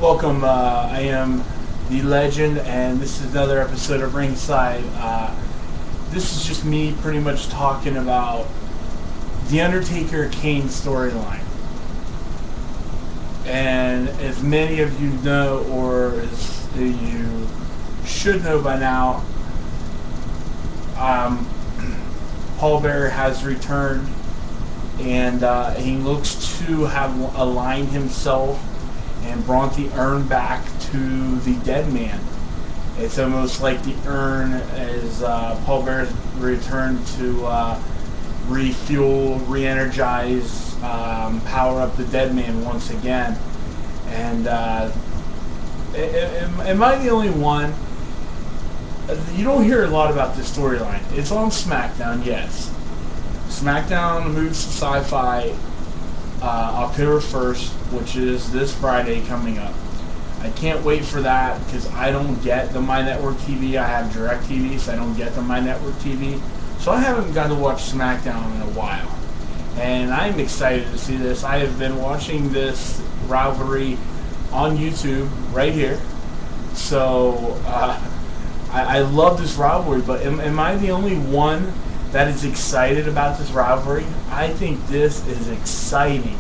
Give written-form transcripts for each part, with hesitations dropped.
Welcome. I am the legend, and this is another episode of Ringside. This is just me pretty much talking about the Undertaker Kane storyline. And as many of you know, or as you should know by now, Paul Bearer has returned, and he looks to have aligned himself and brought the urn back to the dead man. It's almost like the urn is Paul Bearer's returned to refuel, re-energize, power up the dead man once again. And am I the only one? You don't hear a lot about this storyline. It's on SmackDown, yes. SmackDown moves to Sci-Fi October 1st, which is this Friday coming up. I can't wait for that because I don't get the My Network TV. I have DirecTV, so I don't get the My Network TV. So I haven't got to watch SmackDown in a while. And I'm excited to see this. I have been watching this rivalry on YouTube right here. So I love this rivalry, but am I the only one that is excited about this rivalry? I think this is exciting.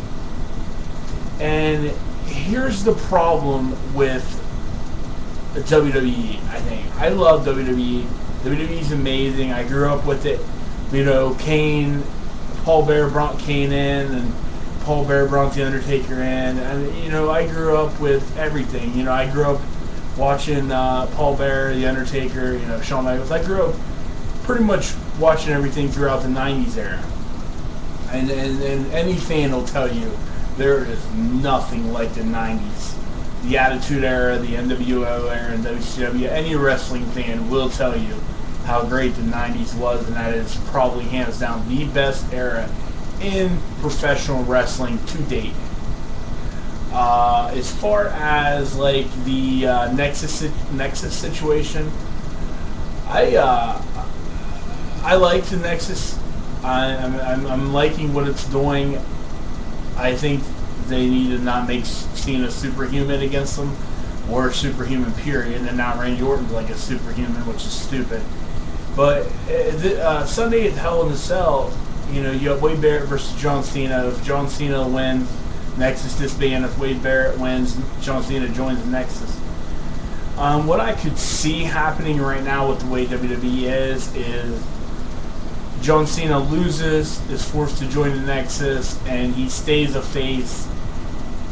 And here's the problem with WWE, I think. I love WWE. WWE is amazing. I grew up with it. You know, Paul Bearer brought Kane in, and Paul Bearer brought The Undertaker in. And, you know, I grew up with everything. You know, I grew up watching Paul Bearer, The Undertaker, you know, Shawn Michaels. I grew up pretty much watching everything throughout the 90s era. And any fan will tell you there is nothing like the 90s. The Attitude Era, the NWO era, and WCW. Any wrestling fan will tell you how great the 90s was, and that is probably hands down the best era in professional wrestling to date. As far as like the Nexus situation, I like the Nexus. I'm liking what it's doing. I think they need to not make Cena superhuman against them, or superhuman period, and now Randy Orton's like a superhuman, which is stupid. But Sunday at Hell in a Cell, you know, you have Wade Barrett versus John Cena. If John Cena wins, Nexus disband. If Wade Barrett wins, John Cena joins the Nexus. What I could see happening right now with the way WWE is John Cena loses, is forced to join the Nexus, and he stays a face,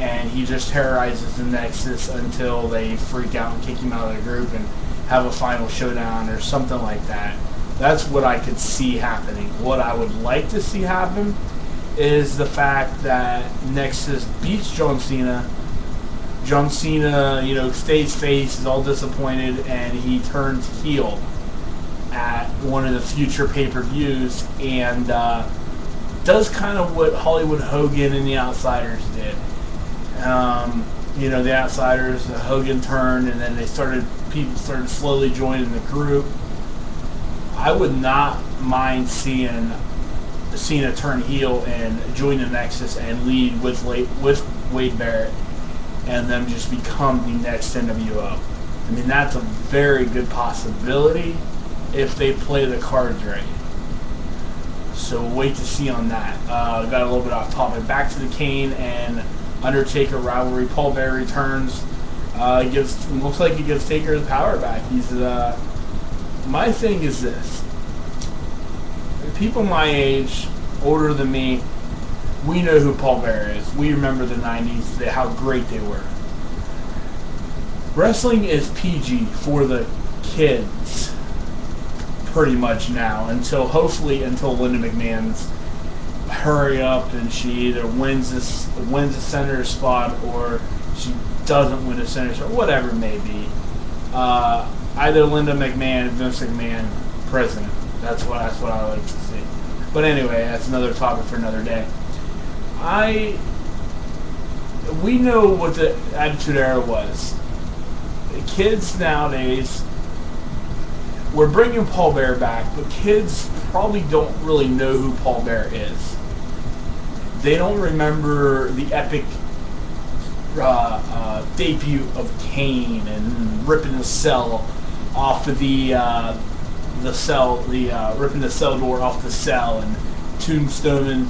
and he just terrorizes the Nexus until they freak out and kick him out of the group and have a final showdown or something like that. That's what I could see happening. What I would like to see happen is the fact that Nexus beats John Cena. John Cena, you know, stays face, is all disappointed, and he turns heel at one of the future pay-per-views, and does kind of what Hollywood Hogan and the Outsiders did. You know, the Outsiders, Hogan turned, and then people started slowly joining the group. I would not mind seeing Cena turn heel and join the Nexus and lead with Wade Barrett, and them just become the next NWO. I mean, that's a very good possibility if they play the cards right. So we'll wait to see on that. Got a little bit off topic. Back to the Kane and Undertaker rivalry. Paul Bearer returns. Looks like he gives Taker his power back. My thing is this. People my age, older than me, we know who Paul Bearer is. We remember the 90s, how great they were. Wrestling is PG for the kids pretty much now, until Linda McMahon's hurry up and she either wins a senator spot or she doesn't win a senator spot, whatever it may be. Either Linda McMahon, Vince McMahon, president. That's what I like to see. But anyway, that's another topic for another day. We know what the Attitude Era was. Kids nowadays, we're bringing Paul Bearer back, but kids probably don't really know who Paul Bearer is. They don't remember the epic debut of Kane and ripping the cell off of ripping the cell door off the cell, and Tombstone and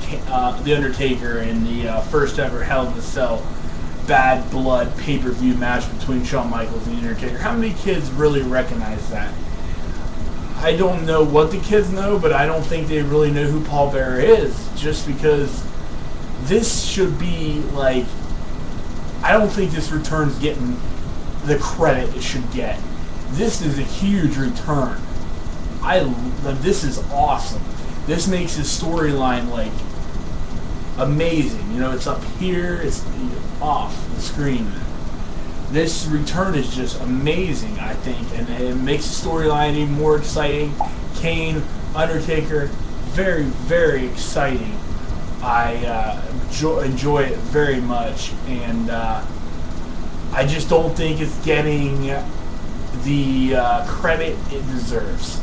The Undertaker in the first ever Hell in a Cell Bad Blood pay-per-view match between Shawn Michaels and The Undertaker. How many kids really recognize that? I don't know what the kids know, but I don't think they really know who Paul Bearer is, just because this should be like, I don't think this return's getting the credit it should get. This is a huge return. This is awesome. This makes his storyline like amazing. You know, it's up here, it's off the screen. This return is just amazing, I think, and it makes the storyline even more exciting. Kane, Undertaker, very, very exciting. I enjoy it very much, and I just don't think it's getting the credit it deserves.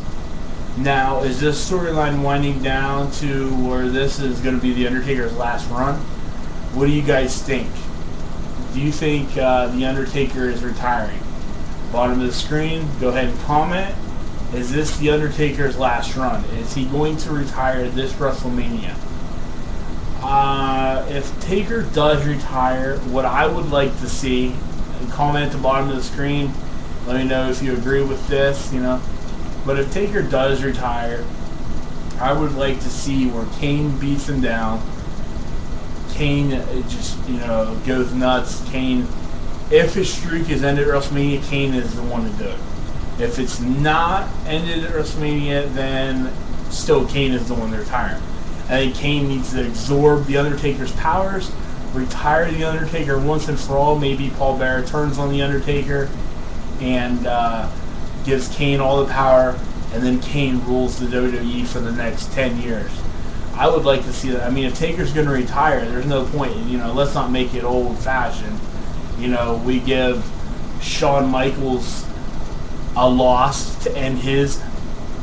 Now, is this storyline winding down to where this is going to be The Undertaker's last run? What do you guys think? Do you think The Undertaker is retiring? Bottom of the screen, go ahead and comment. Is this The Undertaker's last run? Is he going to retire this WrestleMania? If Taker does retire, what I would like to see, comment at the bottom of the screen. Let me know if you agree with this, you know. But if Taker does retire, I would like to see where Kane beats him down. Kane just, you know, goes nuts. Kane, if his streak is ended at WrestleMania, Kane is the one to do it. If it's not ended at WrestleMania, then still Kane is the one to retire. I think Kane needs to absorb The Undertaker's powers, retire The Undertaker once and for all. Maybe Paul Bearer turns on The Undertaker and gives Kane all the power, and then Kane rules the WWE for the next 10 years. I would like to see that. I mean, if Taker's going to retire, there's no point. You know, let's not make it old-fashioned. You know, we give Shawn Michaels a loss to end his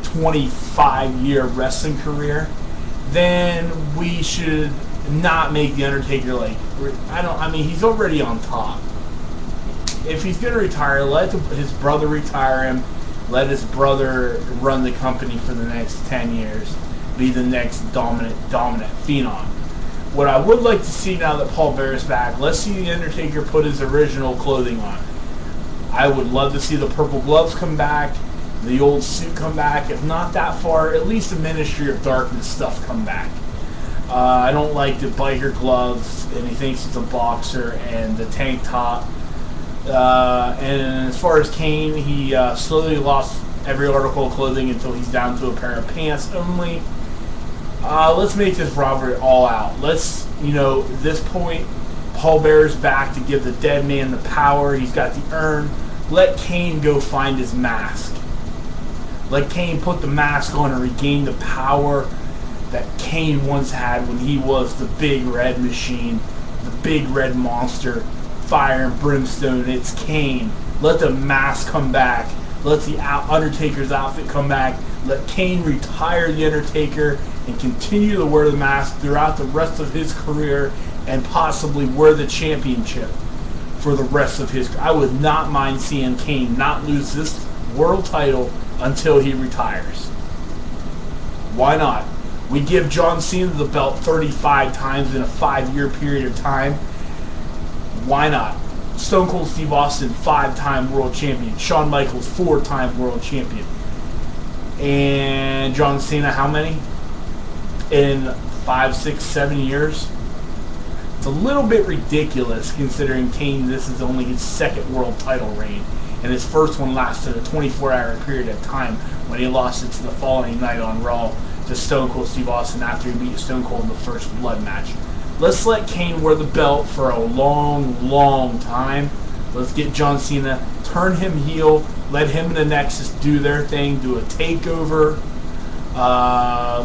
25-year wrestling career. Then we should not make The Undertaker like, I mean, he's already on top. If he's going to retire, let his brother retire him. Let his brother run the company for the next 10 years. Be the next dominant phenom. What I would like to see now that Paul Bearer's back, let's see The Undertaker put his original clothing on. I would love to see the purple gloves come back, the old suit come back. If not that far, at least the Ministry of Darkness stuff come back. I don't like the biker gloves, and he thinks he's a boxer, and the tank top. And as far as Kane, he slowly lost every article of clothing until he's down to a pair of pants only. Let's make this robbery all out. Let's, you know, at this point, Paul Bearer's back to give the dead man the power. He's got the urn. Let Kane go find his mask. Let Kane put the mask on and regain the power that Kane once had when he was the big red machine, the big red monster, fire and brimstone. It's Kane. Let the mask come back. Let the Undertaker's outfit come back. Let Kane retire The Undertaker and continue to wear the mask throughout the rest of his career and possibly wear the championship for the rest of his. I would not mind seeing Kane not lose this world title until he retires. Why not? We give John Cena the belt 35 times in a 5-year period of time. Why not? Stone Cold Steve Austin, 5-time world champion. Shawn Michaels, 4-time world champion. And John Cena, how many? In 5, 6, 7 years? It's a little bit ridiculous considering Kane, this is only his second world title reign. And his first one lasted a 24-hour period of time when he lost it to the following night on Raw to Stone Cold Steve Austin after he beat Stone Cold in the first blood match. Let's let Kane wear the belt for a long, long time. Let's get John Cena, turn him heel, let him and the Nexus do their thing, do a takeover.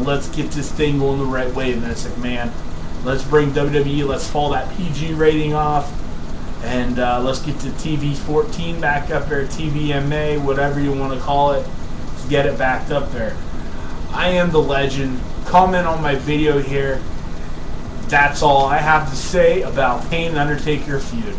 Let's get this thing going the right way, Vince McMahon. Let's bring WWE, let's fall that PG rating off, and let's get the TV 14 back up there, TVMA, whatever you want to call it. Let's get it backed up there. I am the legend. Comment on my video here. That's all I have to say about Kane and Undertaker feud.